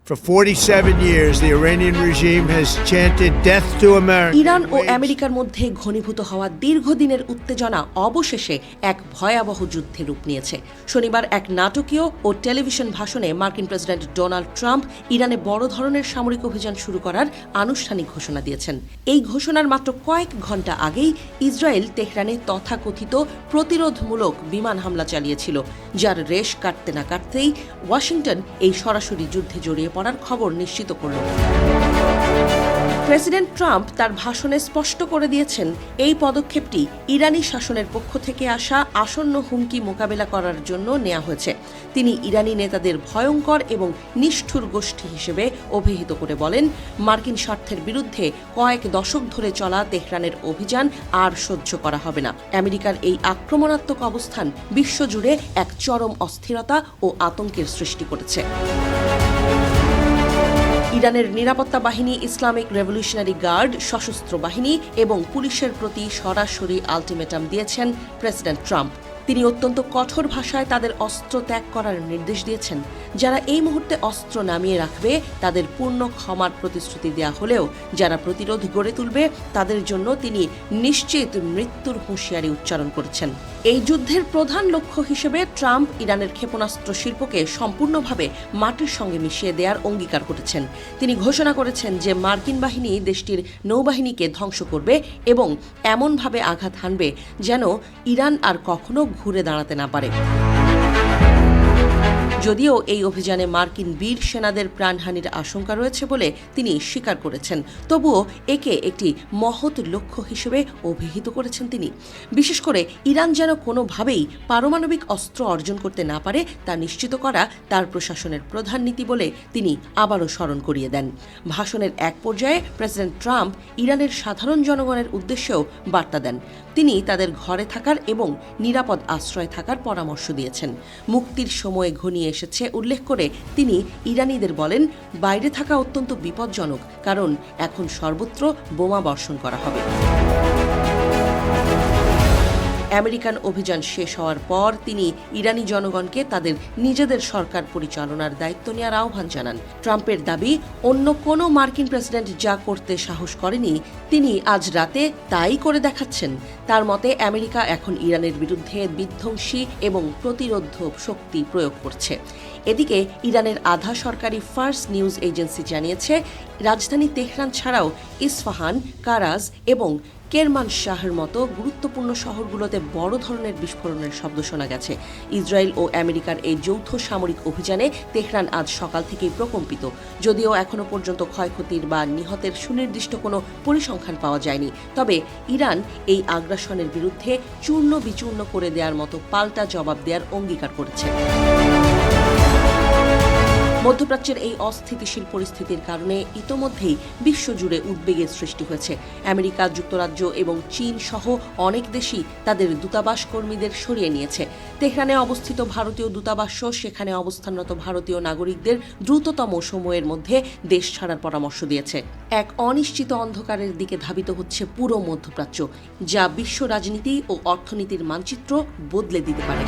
For 47 years, the Iranian regime has chanted death to America. Iran ও আমেরিকার মধ্যে ঘনীভূত হওয়া দীর্ঘদিনের উত্তেজনা অবশেষে এক ভয়াবহ যুদ্ধে রূপ নিয়েছে। শনিবার এক নাটকীয় ও টেলিভিশন ভাষণে মার্কিন প্রেসিডেন্ট ডোনাল্ড ট্রাম্প ইরানে বড় ধরনের সামরিক অভিযান শুরু করার আনুষ্ঠানিক ঘোষণা দিয়েছেন। এই ঘোষণার মাত্র কয়েক ঘণ্টা আগেই ইসরায়েল তেহরানে তথাকথিত প্রতিরোধমূলক বিমান হামলা চালিয়েছিল, যার রেশ কাটতে না কাটতেই ওয়াশিংটন এই সরাসরি যুদ্ধে জড়িয়ে পড়ার খবর নিশ্চিত করল। প্রেসিডেন্ট ট্রাম্প তার ভাষণে স্পষ্ট করে দিয়েছেন, এই পদক্ষেপটি ইরানি শাসনের পক্ষ থেকে আসা আসন্ন হুমকি মোকাবেলা করার জন্য নেওয়া হয়েছে। তিনি ইরানি নেতাদের ভয়ঙ্কর এবং নিষ্ঠুর গোষ্ঠী হিসেবে অভিহিত করে বলেন, মার্কিন স্বার্থের বিরুদ্ধে কয়েক দশক ধরে চলা তেহরানের অভিযান আর সহ্য করা হবে না। আমেরিকার এই আক্রমণাত্মক অবস্থান বিশ্বজুড়ে এক চরম অস্থিরতা ও আতঙ্কের সৃষ্টি করেছে। ইরানের নিরাপত্তা বাহিনী, ইসলামিক রেভলিউশনারি গার্ড, সশস্ত্র বাহিনী এবং পুলিশের প্রতি সরাসরি আলটিমেটাম দিয়েছেন প্রেসিডেন্ট ট্রাম্প। তিনি অত্যন্ত কঠোর ভাষায় তাদের অস্ত্র ত্যাগ করার নির্দেশ দিয়েছেন। যারা এই মুহূর্তে অস্ত্র নামিয়ে রাখবে তাদের পূর্ণ ক্ষমার প্রতিশ্রুতি দেওয়া হলেও যারা প্রতিরোধ গড়ে তুলবে তাদের জন্য তিনি নিশ্চিত মৃত্যুর হুঁশিয়ারি উচ্চারণ করেছেন। এই যুদ্ধের প্রধান লক্ষ্য হিসেবে ট্রাম্প ইরানের ক্ষেপণাস্ত্র শিল্পকে সম্পূর্ণভাবে মাটির সঙ্গে মিশিয়ে দেওয়ার অঙ্গীকার করেছেন। তিনি ঘোষণা করেছেন যে মার্কিন বাহিনী দেশটির নৌবাহিনীকে ধ্বংস করবে এবং এমনভাবে আঘাত হানবে যেন ইরান আর কখনো ঘুরে দাঁড়াতে না পারে। যদিও এই অভিযানে মার্কিন বীর সেনাদের প্রাণহানির আশঙ্কা রয়েছে বলে তিনি স্বীকার করেছেন, তবুও একে একটি মহৎ লক্ষ্য হিসেবে অভিহিত করেছেন তিনি। বিশেষ করে ইরান যেন কোনোভাবেই পারমাণবিক অস্ত্র অর্জন করতে না পারে তা নিশ্চিত করা তার প্রশাসনের প্রধান নীতি বলে তিনি আবারও স্মরণ করিয়ে দেন। ভাষণের এক পর্যায়ে প্রেসিডেন্ট ট্রাম্প ইরানের সাধারণ জনগণের উদ্দেশ্যেও বার্তা দেন। তিনি তাদের ঘরে থাকার এবং নিরাপদ আশ্রয় থাকার পরামর্শ দিয়েছেন। মুক্তির সময় ঘনিয়ে এসেছে উল্লেখ করে তিনি ইরানিদের বলেন, বাইরে থাকা অত্যন্ত বিপজ্জনক, কারণ এখন সর্বত্র বোমা বর্ষণ করা হবে। আমেরিকান অভিযান শেষ হওয়ার পর তিনি ইরানি জনগণকে তাদের নিজেদের সরকার পরিচালনার দায়িত্ব নেওয়ার আহ্বান জানান। ট্রাম্পের দাবি, অন্য কোনো মার্কিন প্রেসিডেন্ট যা করতে সাহস করেনি তিনি আজ রাতে তাই করে দেখাচ্ছেন। তার মতে আমেরিকা এখন ইরানের বিরুদ্ধে বিধ্বংসী এবং প্রতিরোধক শক্তি প্রয়োগ করছে। এদিকে ইরানের আধা সরকারি ফার্স নিউজ এজেন্সি জানিয়েছে, রাজধানী তেহরান ছাড়াও ইস্পাহান, কারাজ এবং কেরমানশাহের মতো গুরুত্বপূর্ণ শহরগুলোতে বড় ধরনের বিস্ফোরণের শব্দ শোনা গেছে। ইসরায়েল ও আমেরিকার এই যৌথ সামরিক অভিযানে তেহরান আজ সকাল থেকেই প্রকম্পিত। যদিও এখনো পর্যন্ত ক্ষয়ক্ষতির বা নিহতের সুনির্দিষ্ট কোনো পরিসংখ্যান পাওয়া যায়নি, তবে ইরান এই আগ্রাসনের বিরুদ্ধে চূর্ণ বিচূর্ণ করে দেওয়ার মতো পাল্টা জবাব দেওয়ার অঙ্গীকার করেছে। মধ্যপ্রাচ্যের এই অস্থিতিশীল পরিস্থিতির কারণে ইতোমধ্যেই বিশ্বজুড়ে উদ্বেগের সৃষ্টি হয়েছে। আমেরিকা যুক্তরাজ্য এবং চীন সহ অনেক দেশই তাদের দূতাবাস কর্মীদের সরিয়ে নিয়েছে। তেহরানে অবস্থিত ভারতীয় দূতাবাসও সেখানে অবস্থানরত ভারতীয় নাগরিকদের দ্রুততম সময়ের মধ্যে দেশ ছাড়ার পরামর্শ দিয়েছে। এক অনিশ্চিত অন্ধকারের দিকে ধাবিত হচ্ছে পুরো মধ্যপ্রাচ্য, যা বিশ্ব রাজনীতি ও অর্থনীতির মানচিত্র বদলে দিতে পারে।